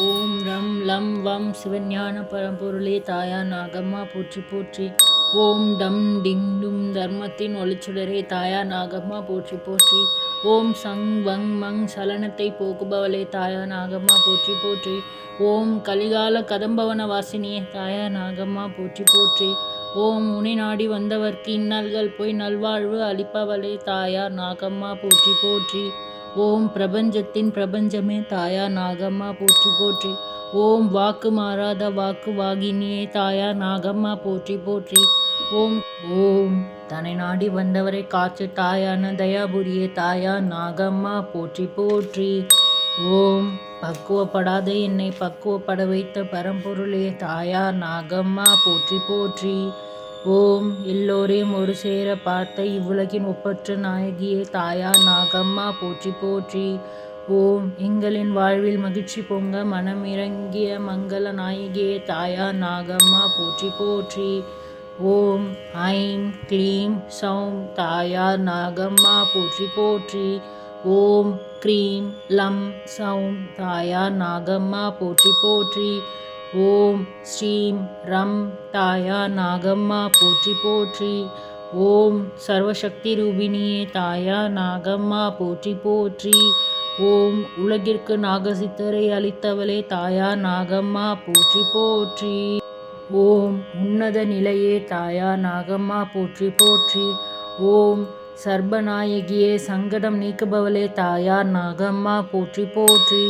ஓம் ரம் லம் வம் சிவஞான பரம்பொருளே தாயா நாகம்மா போற்றி போற்றி. ஓம் டம் டிங் டும் தர்மத்தின் ஒளிச்சுடரே தாயா நாகம்மா போற்றி போற்றி. ஓம் சங் வங் மங் சலனத்தை போக்குபவளே தாயா நாகம்மா போற்றி போற்றி. ஓம் கலிகால கதம்பவன வாசினியே தாயா நாகம்மா போற்றி போற்றி. ஓம் உனை நாடி வந்தவர்க்கு இன்னல்கள் போய் நல்வாழ்வு அளிப்பவளே தாயா நாகம்மா போற்றி போற்றி. ஓம் பிரபஞ்சத்தின் பிரபஞ்சமே தாயா நாகம்மா போற்றி போற்றி. ஓம் வாக்கு மாறாத வாக்கு வாகினியே தாயா நாகம்மா போற்றி போற்றி. ஓம் ஓம் தன்னை நாடி வந்தவரை காற்று தாயான தயாபுரியே தாயா நாகம்மா போற்றி போற்றி. ஓம் பக்குவப்படாத என்னை பக்குவப்பட வைத்த பரம்பொருளே தாயா நாகம்மா போற்றி போற்றி. ஓம் எல்லோரையும் ஒரு சேர பார்த்த இவ்வுலகின் ஒப்பற்ற நாயகியே தாயா நாகம்மா போற்றி போற்றி. ஓம் எங்களின் வாழ்வில் மகிழ்ச்சி பொங்க மனமிறங்கிய மங்கள நாயகியே தாயா நாகம்மா போற்றி போற்றி. ஓம் ஐம் க்ளீம் சௌம் தாயா நாகம்மா போற்றி போற்றி. ஓம் க்ரீம் லம் சௌம் தாயா நாகம்மா போற்றி போற்றி. ஓம் ஸ்ரீம் ரம் தாயா நாகம்மா போற்றி போற்றி. ஓம் சர்வசக்தி ரூபிணியே தாயா நாகம்மா போற்றி போற்றி. ஓம் உலகிற்கு நாகசித்தரை அளித்தவளே தாயா நாகம்மா போற்றி போற்றி. ஓம் உன்னத நிலையே தாயா நாகம்மா போற்றி போற்றி. ஓம் சர்பநாயகியே சங்கடம் நீக்குபவளே தாயா நாகம்மா போற்றி போற்றி.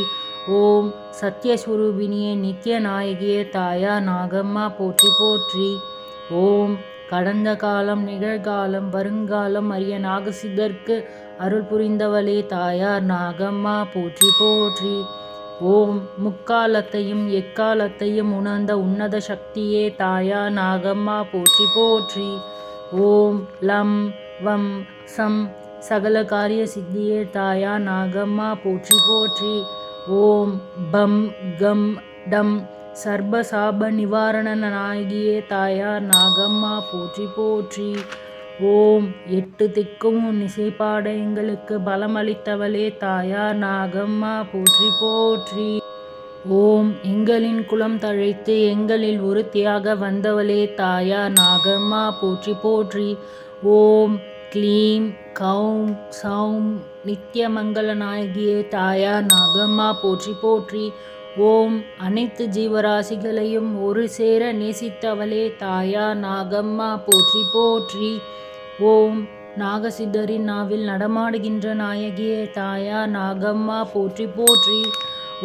ஓம் சத்யஸ்வரூபிணியே நித்திய நாயகியே தாயா நாகம்மா போற்றி போற்றி. ஓம் கடந்த காலம் நிகழ்காலம் வருங்காலம் அறிய நாகசித்தர்க்கு அருள் புரிந்தவளே தாயா நாகம்மா போற்றி போற்றி. ஓம் முக்காலத்தையும் எக்காலத்தையும் உணர்ந்த உன்னத சக்தியே தாயா நாகம்மா போற்றி போற்றி. ஓம் லம் வம் சம் சகல காரிய சித்தியே தாயா நாகம்மா போற்றி போற்றி. ஓம் பம் கம் டம் சர்ப சாப நிவாரண நாயகியே தாயா நாகம்மா போற்றி போற்றி. ஓம் எட்டு திக்கும் உன் இசைப்பாட எங்களுக்கு பலமளித்தவளே தாயா நாகம்மா போற்றி போற்றி. ஓம் எங்களின் குலம் தழைத்து எங்களில் ஒருத்தியாக வந்தவளே தாயா நாகம்மா போற்றி போற்றி. ஓம் க்ளீம் கௌம் சௌம் நித்திய மங்கள நாயகியே தாயா நாகம்மா போற்றி போற்றி. ஓம் அனைத்து ஜீவராசிகளையும் ஒரு சேர நேசித்தவளே தாயா நாகம்மா போற்றி போற்றி. ஓம் நாகசித்தரின் நாவில் நடமாடுகின்ற நாயகியே தாயா நாகம்மா போற்றி போற்றி.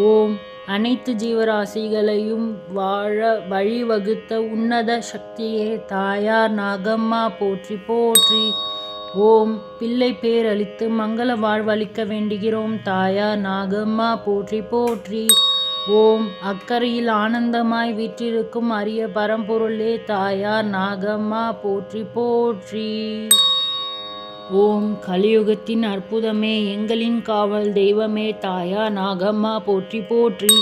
ஓம் அனைத்து ஜீவராசிகளையும் வாழ வழிவகுத்த உன்னத சக்தியே தாயா நாகம்மா போற்றி போற்றி. ஓம் பிள்ளை பேர் அளித்து மங்கள வாழ்வளிக்க வேண்டுகிறோம் தாயா நாகம்மா போற்றி போற்றி. ஓம் அக்கறையில் ஆனந்தமாய் வீற்றிருக்கும் அரிய பரம்பொருளே தாயா நாகம்மா போற்றி போற்றி. ஓம் கலியுகத்தின் அற்புதமே எங்களின் காவல் தெய்வமே தாயா நாகம்மா போற்றி போற்றி.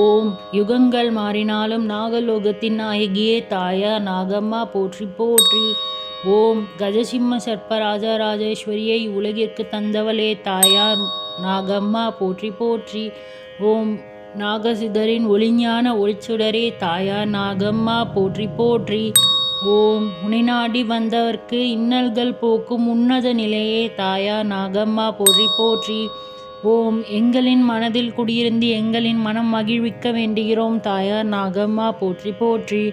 ஓம் யுகங்கள் மாறினாலும் நாகலோகத்தின் நாயகியே தாயா நாகம்மா போற்றி போற்றி. ஓம் கஜசிம்ம சர்ப்ப ராஜராஜேஸ்வரியை உலகிற்கு தந்தவளே தாயா நாகம்மா போற்றி போற்றி. ஓம் நாகசித்தரின் ஒளிஞான ஒளிச்சுடரே தாயா நாகம்மா போற்றி போற்றி. ஓம் உனை நாடி வந்தவர்க்கு இன்னல்கள் போக்கும் உன்னத நிலையே தாயா நாகம்மா போற்றி போற்றி. ஓம் எங்களின் மனதில் குடியிருந்து எங்களின் மனம் மகிழ்விக்க வேண்டுகிறோம் தாயா நாகம்மா போற்றி போற்றி.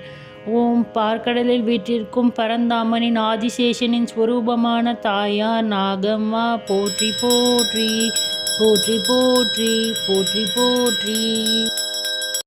ஓம் பார்க்கடலில் வீற்றிருக்கும் பரந்தாமனின் ஆதிசேஷனின் ஸ்வரூபமான தாயா நாகம்மா போற்றி போற்றி போற்றி போற்றி போற்றி போற்றி.